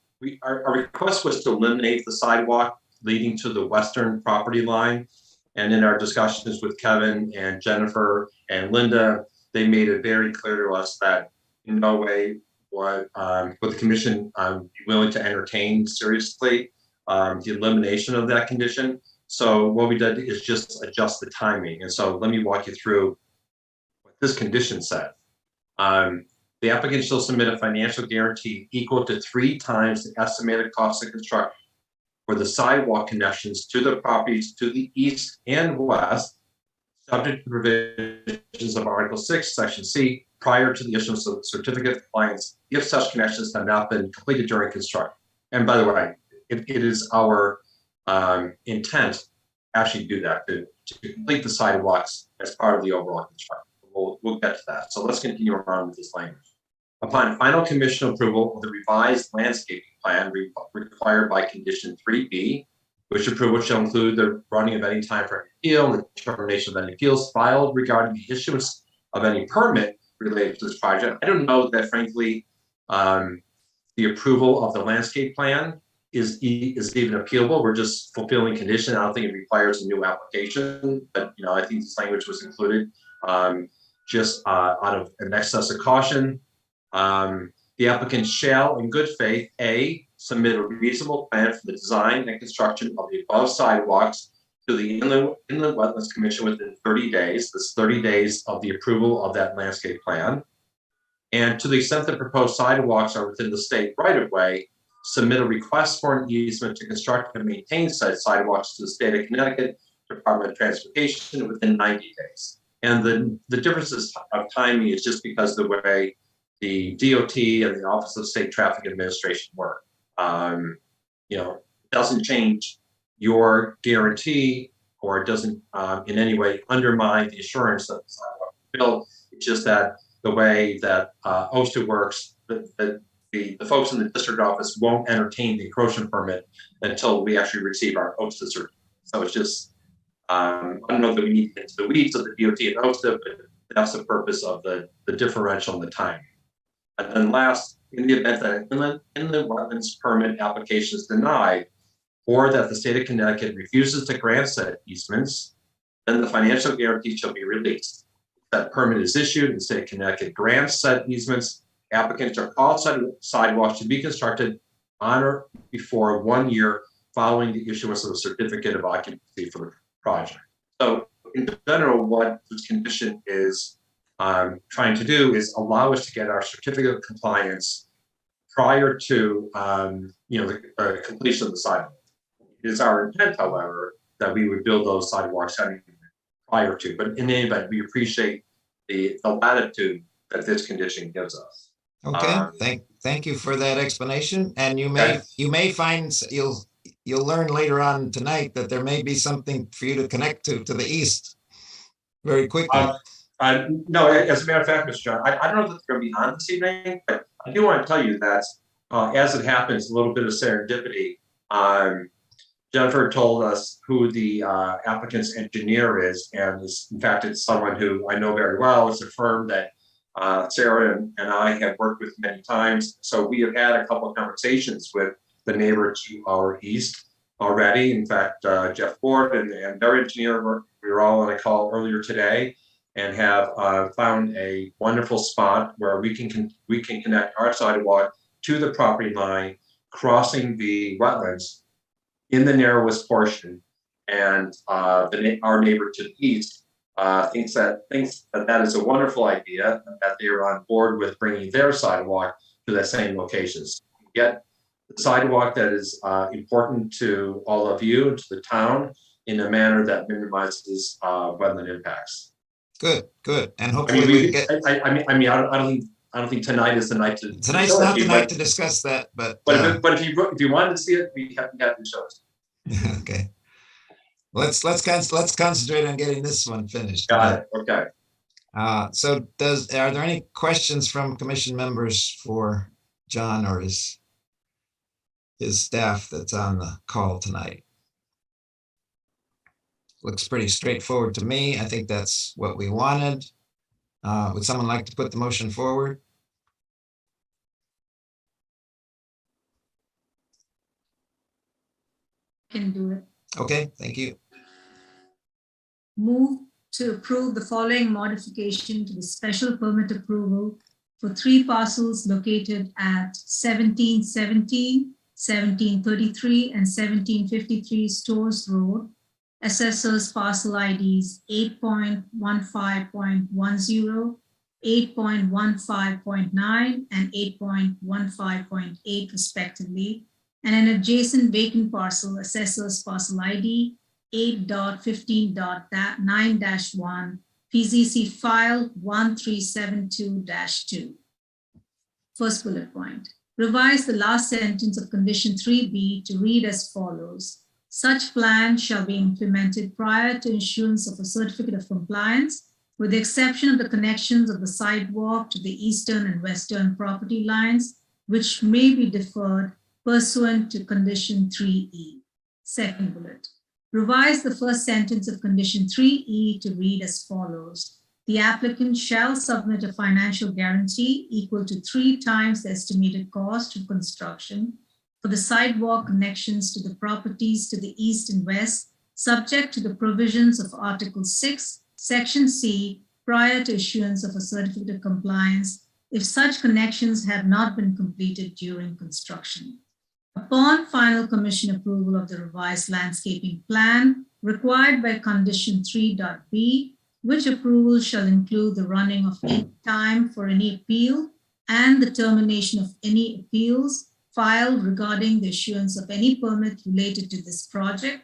our request was to eliminate the sidewalk leading to the western property line. And in our discussions with Kevin and Jennifer and Linda, they made it very clear to us that in no way would the commission be willing to entertain seriously the elimination of that condition. So what we did is just adjust the timing. And so let me walk you through what this condition said. The applicant shall submit a financial guarantee equal to 3 times the estimated cost of construction for the sidewalk connections to the properties to the east and west, subject to provisions of Article 6, Section C, prior to the issuance of the certificate of compliance, if such connections have not been completed during construction. And by the way, it is our intent to actually do that, to complete the sidewalks as part of the overall construction. We'll get to that. So let's continue on with this language. Upon final commission approval of the revised landscaping plan required by condition 3B, which approval shall include the running of any time for appeal and the determination of any appeals filed regarding the issuance of any permit related to this project. I don't know that, frankly, the approval of the landscape plan is even appealable. We're just fulfilling condition. I don't think it requires a new application, but I think this language was included just out of an excess of caution. The applicant shall, in good faith, A, submit a reasonable plan for the design and construction of the above sidewalks to the Inland Wetlands Commission within 30 days. This 30 days of the approval of that landscape plan. And to the extent that proposed sidewalks are within the state right-of-way, submit a request for an easement to construct and maintain said sidewalks to the state of Connecticut Department of Transportation within 90 days. And the differences of timing is just because the way the DOT and the Office of State Traffic Administration work. It doesn't change your guarantee, or it doesn't in any way undermine the assurance that the sidewalk is built. It's just that the way that OSTA works, the folks in the district office won't entertain the encroachment permit until we actually receive our OSTA certificate. So it's just, I don't know that we need to get into the weeds of the DOT and OSTA, but that's the purpose of the differential in the time. And then last, in the event that an inland wetlands permit application is denied, or that the state of Connecticut refuses to grant said easements, then the financial guarantee shall be released. If that permit is issued and the state of Connecticut grants said easements, applicants are called sidewalks to be constructed on or before 1 year following the issuance of a certificate of occupancy for the project. So in general, what this condition is trying to do is allow us to get our certificate of compliance prior to the completion of the sidewalk. It is our intent, however, that we would build those sidewalks prior to. But in any event, we appreciate the latitude that this condition gives us. Okay, thank you for that explanation. And you may find you'll learn later on tonight that there may be something for you to connect to the east very quickly. No, as a matter of fact, Mr. John, I don't know if it's going to be on this evening, but I do want to tell you that as it happens, a little bit of serendipity. Jennifer told us who the applicant's engineer is, and in fact, it's someone who I know very well. It's a firm that Sarah and I have worked with many times. So we have had a couple of conversations with the neighbor to our east already. In fact, Jeff Ford and their engineer, we were all on a call earlier today and have found a wonderful spot where we can connect our sidewalk to the property line, crossing the wetlands in the narrowest portion. And our neighbor to the east thinks that is a wonderful idea, that they are on board with bringing their sidewalk to the same locations. Get the sidewalk that is important to all of you and to the town in a manner that minimizes wetland impacts. Good, good. And I hopefully mean, we get, I don't think tonight is the night to. tonight's not the night to discuss that, but. But if you wanted to see it, we have to show it. Okay. Let's concentrate on getting this one finished. Got it. Okay. So are there any questions from commission members for John or his staff that's on the call tonight? Looks pretty straightforward to me. I think that's what we wanted. Would someone like to put the motion forward? Can do it. Okay, thank you. Move to approve the following modification to the special permit approval for 3 parcels located at 1717, 1733, and 1753 Stores Road. Assessors parcel IDs 8.15.10, 8.15.9, and 8.15.8 respectively, and an adjacent vacant parcel, assessors parcel ID 8.15.9-1, PZC file 1372-2. First bullet point, revise the last sentence of condition 3B to read as follows. Such plan shall be implemented prior to issuance of a certificate of compliance, with the exception of the connections of the sidewalk to the eastern and western property lines, which may be deferred pursuant to condition 3E. Second bullet, revise the first sentence of condition 3E to read as follows. The applicant shall submit a financial guarantee equal to 3 times the estimated cost of construction for the sidewalk connections to the properties to the east and west, subject to the provisions of Article 6, Section C, prior to issuance of a certificate of compliance, if such connections have not been completed during construction. Upon final commission approval of the revised landscaping plan required by condition 3.b, which approval shall include the running of any time for any appeal and the termination of any appeals filed regarding the issuance of any permit related to this project,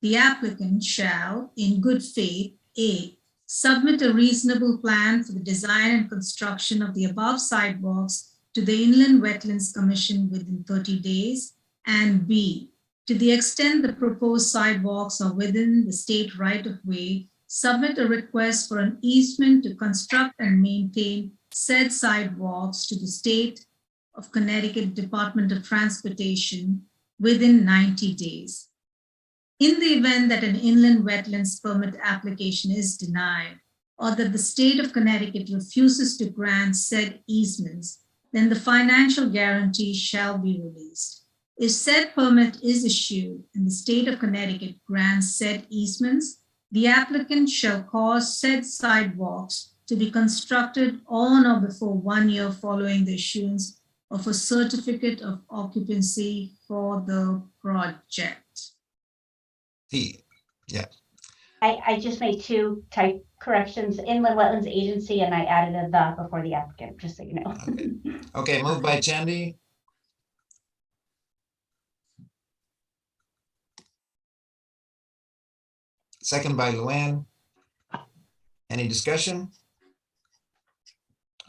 the applicant shall, in good faith, A, submit a reasonable plan for the design and construction of the above sidewalks to the Inland Wetlands Commission within 30 days, and B, to the extent the proposed sidewalks are within the state right-of-way, submit a request for an easement to construct and maintain said sidewalks to the State of Connecticut Department of Transportation within 90 days. In the event that an inland wetlands permit application is denied, or that the state of Connecticut refuses to grant said easements, then the financial guarantee shall be released. If said permit is issued and the state of Connecticut grants said easements, the applicant shall cause said sidewalks to be constructed on or before 1 year following the issuance of a certificate of occupancy for the project. Yeah. I just made 2 type corrections, Inland Wetlands Agency, and I added a the before the applicant, just so you know. Okay, moved by Chandy. Second by Luann. Any discussion?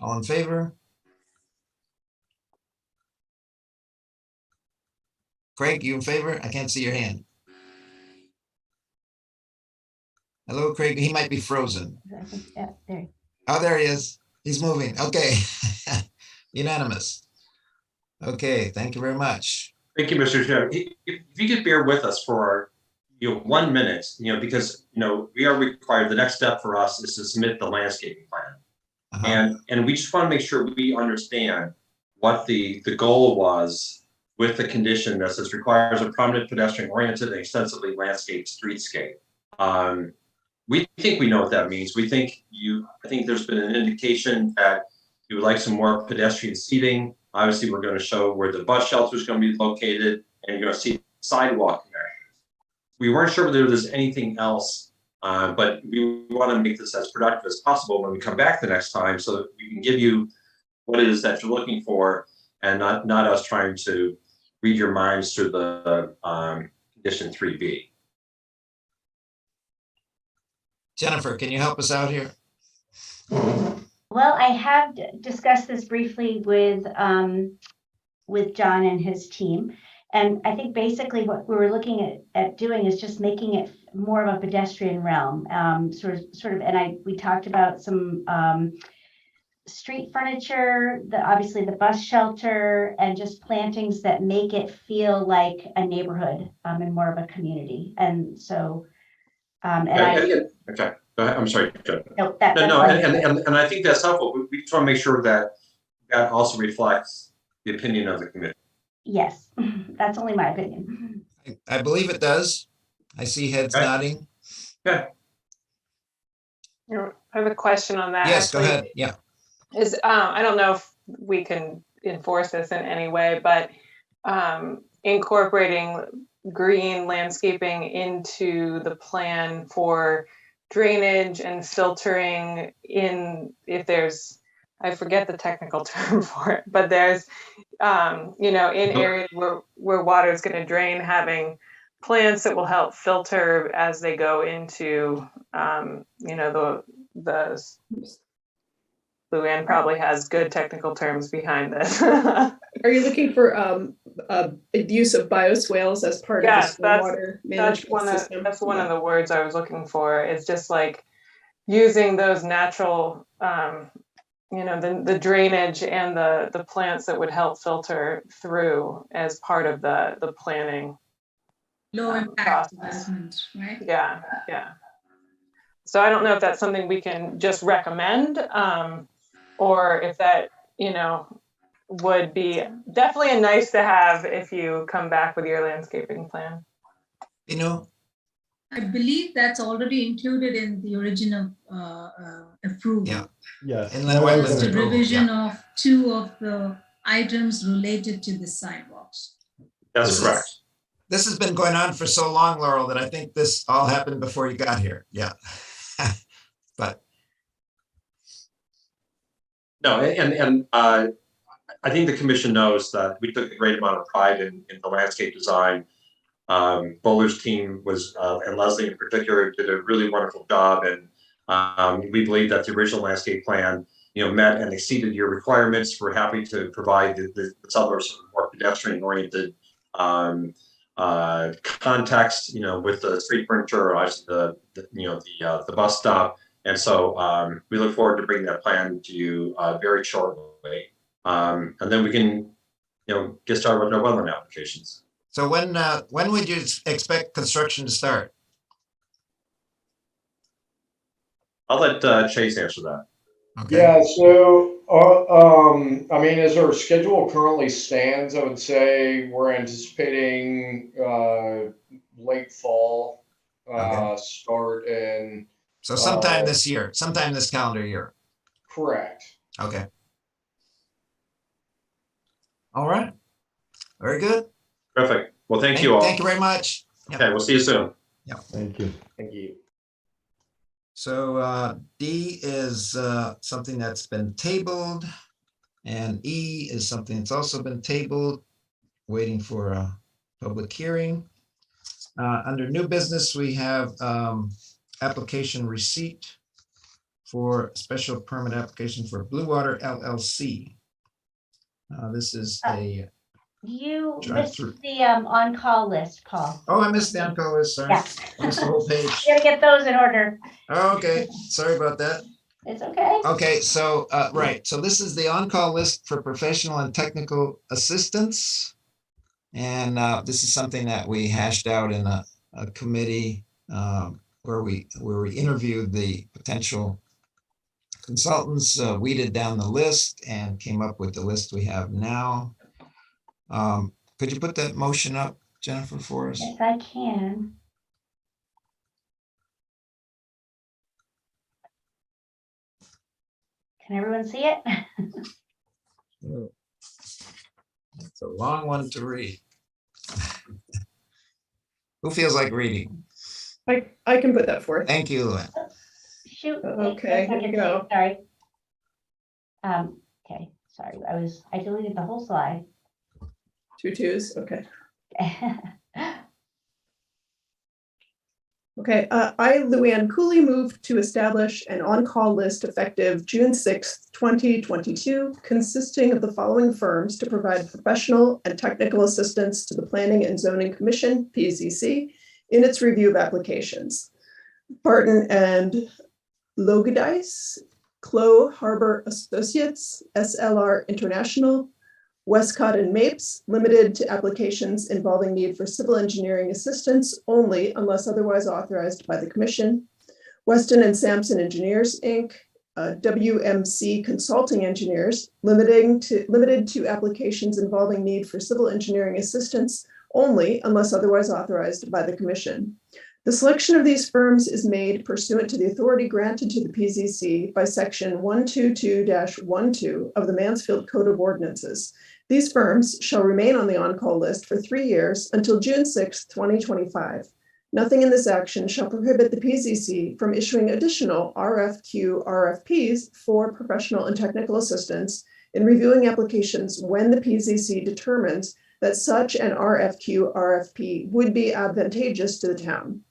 All in favor? Craig, you in favor? I can't see your hand. Hello, Craig. He might be frozen. Yeah, there. Oh, there he is. He's moving. Okay. Unanimous. Okay, thank you very much. Thank you, Mr. Chair. If you could bear with us for 1 minute, because we are required, the next step for us is to submit the landscaping plan. And we just want to make sure we understand what the goal was with the condition that says requires a prominent pedestrian oriented and extensively landscaped streetscape. We think we know what that means. I think there's been an indication that you would like some more pedestrian seating. Obviously, we're going to show where the bus shelter is going to be located, and you're going to see sidewalk connections. We weren't sure whether there's anything else, but we want to make this as productive as possible when we come back the next time, so that we can give you what it is that you're looking for, and not us trying to read your minds through the condition 3B. Jennifer, can you help us out here? Well, I have discussed this briefly with John and his team. And I think basically what we were looking at doing is just making it more of a pedestrian realm. We talked about some street furniture, obviously the bus shelter, and just plantings that make it feel like a neighborhood and more of a community. And so, Okay, go ahead. I'm sorry, Joe. No, and I think that's helpful. We just want to make sure that that also reflects the opinion of the committee. Yes, that's only my opinion. I believe it does. I see heads nodding. Yeah. I have a question on that. Yes, go actually. ahead. Yeah. I don't know if we can enforce this in any way, but incorporating green landscaping into the plan for drainage and filtering if there's, I forget the technical term for it, but there's, in areas where water is going to drain, having plants that will help filter as they go into, the Luann probably has good technical terms behind this. Are you looking for use of bioswales as part of the stormwater management system? That's one of the words I was looking for. It's just like using those natural, the drainage and the plants that would help filter through as part of the planning. Low impact process. development, right? Yeah. So I don't know if that's something we can just recommend, or if that, would be definitely a nice to have if you come back with your landscaping plan. I believe that's already included in the original approval. Yeah. Yes. Inland wetlands Just a approval, revision yeah. of 2 of the items related to the sidewalks. That's correct. This has been going on for so long, Laurel, that I think this all happened before you got here. Yeah. But. No, and I think the commission knows that we took a great amount of pride in the landscape design. Bowler's team and Leslie in particular, did a really wonderful job. And we believe that the original landscape plan, met and exceeded your requirements. We're happy to provide the other sort of more pedestrian oriented context, with the street furniture, the bus stop. And so we look forward to bringing that plan to you very shortly. And then we can, get started with our wetland applications. So when would you expect construction to start? I'll let Chase answer that. Okay. Yeah, so, as our schedule currently stands, I would say we're anticipating late fall start in. So sometime this year, sometime this calendar year. Correct. Okay. All right. Very good. Perfect. Well, thank you all. Thank you very much. Yep. Okay, we'll see you soon. Yep. Thank you. Thank you. So D is something that's been tabled, and E is something that's also been tabled, waiting for a public hearing. Under new business, we have application receipt for special permit application for Blue Water LLC. This is a You missed drive-through. the on-call list, Paul. Oh, I missed the on-call list, sorry. Yeah. I missed the whole page. You gotta get those in order. Okay, sorry about that. It's okay. Okay, so, right, so this is the on-call list for professional and technical assistance. And this is something that we hashed out in a committee where we interviewed the potential consultants weeded down the list and came up with the list we have now. Could you put that motion up, Jennifer, for us? Yes, I can. Can everyone see it? Oh, it's a long one to read. Who feels like reading? I can put that forth. Thank you, Lynn. Shoot. Okay, here we go. Sorry. Okay, sorry, I deleted the whole slide. 2 2s, okay. Okay, I, Luann Cooley, moved to establish an on-call list effective June 6th, 2022, consisting of the following firms to provide professional and technical assistance to the Planning and Zoning Commission, PZC, in its review of applications. Barton and Logodice, Clow Harbor Associates, SLR International, Westcott and Mapes, limited to applications involving need for civil engineering assistance only unless otherwise authorized by the commission. Weston and Sampson Engineers, Inc., WMC Consulting Engineers, limited to applications involving need for civil engineering assistance only unless otherwise authorized by the commission. The selection of these firms is made pursuant to the authority granted to the PZC by section 122-12 of the Mansfield Code of Ordinances. These firms shall remain on the on-call list for 3 years until June 6, 2025. Nothing in this action shall prohibit the PZC from issuing additional RFPs for professional and technical assistance in reviewing applications when the PZC determines that such an RFP would be advantageous to the town.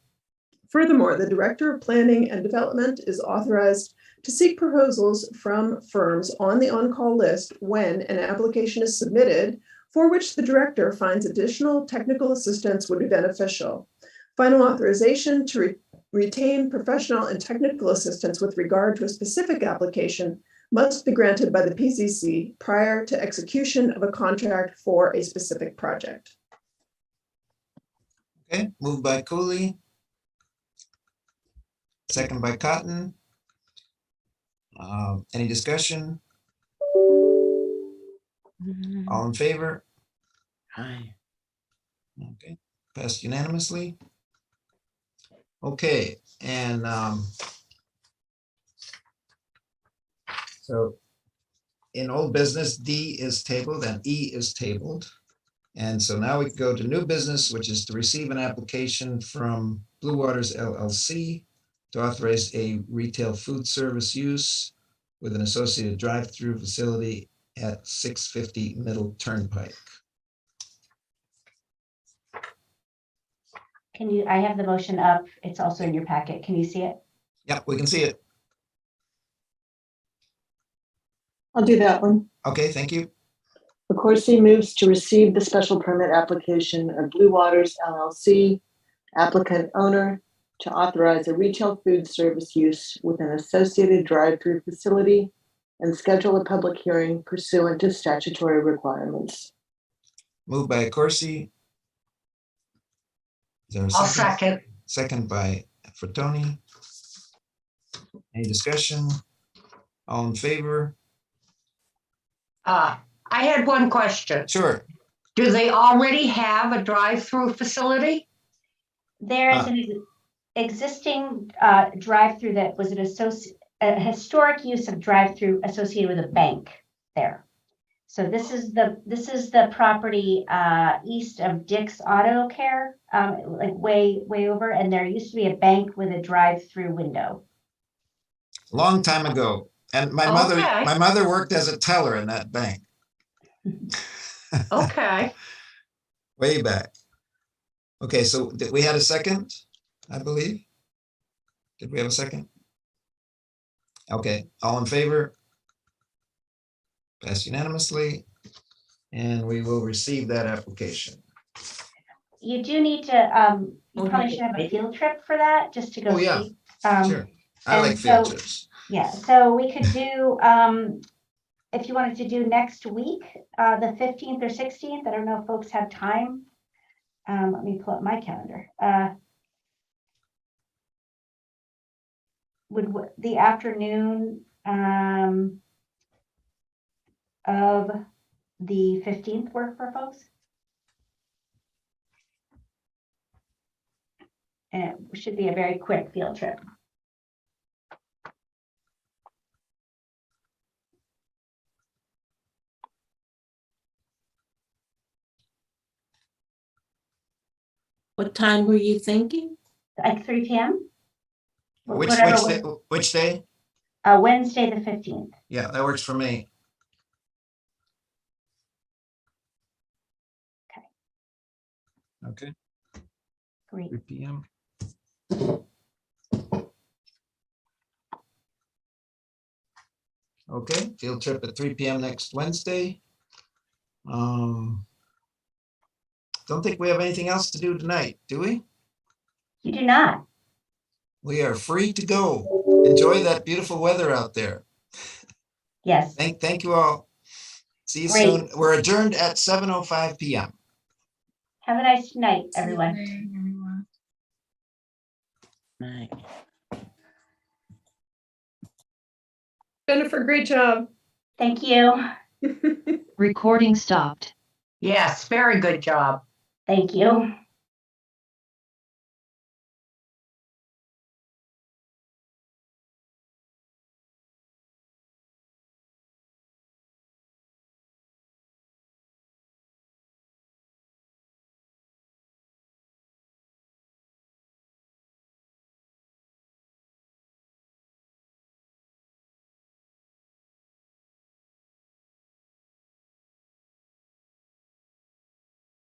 Furthermore, the Director of Planning and Development is authorized to seek proposals from firms on the on-call list when an application is submitted for which the director finds additional technical assistance would be beneficial. Final authorization to retain professional and technical assistance with regard to a specific application must be granted by the PZC prior to execution of a contract for a specific project. Okay, moved by Cooley. Second by Cotton. Any discussion? All in favor? Aye. Okay, passed unanimously. Okay, and so in old business, D is tabled and E is tabled. And so now we can go to new business, which is to receive an application from Blue Waters LLC to authorize a retail food service use with an associated drive-through facility at 650 Middle Turnpike. I have the motion up. It's also in your packet. Can you see it? Yeah, we can see it. I'll do that one. Okay, thank you. Accorsi moves to receive the special permit application of Blue Waters LLC, applicant owner, to authorize a retail food service use with an associated drive-through facility and schedule a public hearing pursuant to statutory requirements. Moved by Accorsi. Is there a I'll second. Second by Frattoni. Any discussion? All in favor? I had one question. Sure. Do they already have a drive-through facility? There is an existing drive-through that was a historic use of drive-through associated with a bank there. So this is the property east of Dick's Auto Care, like way over, and there used to be a bank with a drive-through window. Long time ago. And my mother worked as a teller in that bank. Okay. Way back. Okay, so we had a second, I believe. Did we have a second? Okay, all in favor? Passed unanimously. And we will receive that application. You do need to, you probably should have a field trip for that, just to go Oh, yeah. see. Sure. I like field trips. Yeah, so we could do, if you wanted to do next week, the 15th or 16th, I don't know if folks have time. Let me pull up my calendar. Would the afternoon of the 15th work for folks? And it should be a very quick field trip. What time were you thinking? Like 3 p.m.? Which Whatever day? Which day? Wednesday, the 15th. Yeah, that works for me. Okay, Great. 3 p.m. Okay, field trip at 3 p.m. next Wednesday. Don't think we have anything else to do tonight, do we? You do not. We are free to go. Enjoy that beautiful weather out there. Yes. Thank you all. See you Great. soon. We're adjourned at 7:05 p.m. Have a nice night, everyone. Everyone. Right. Jennifer, great job. Thank you. Recording stopped. Yes, very good job. Thank you.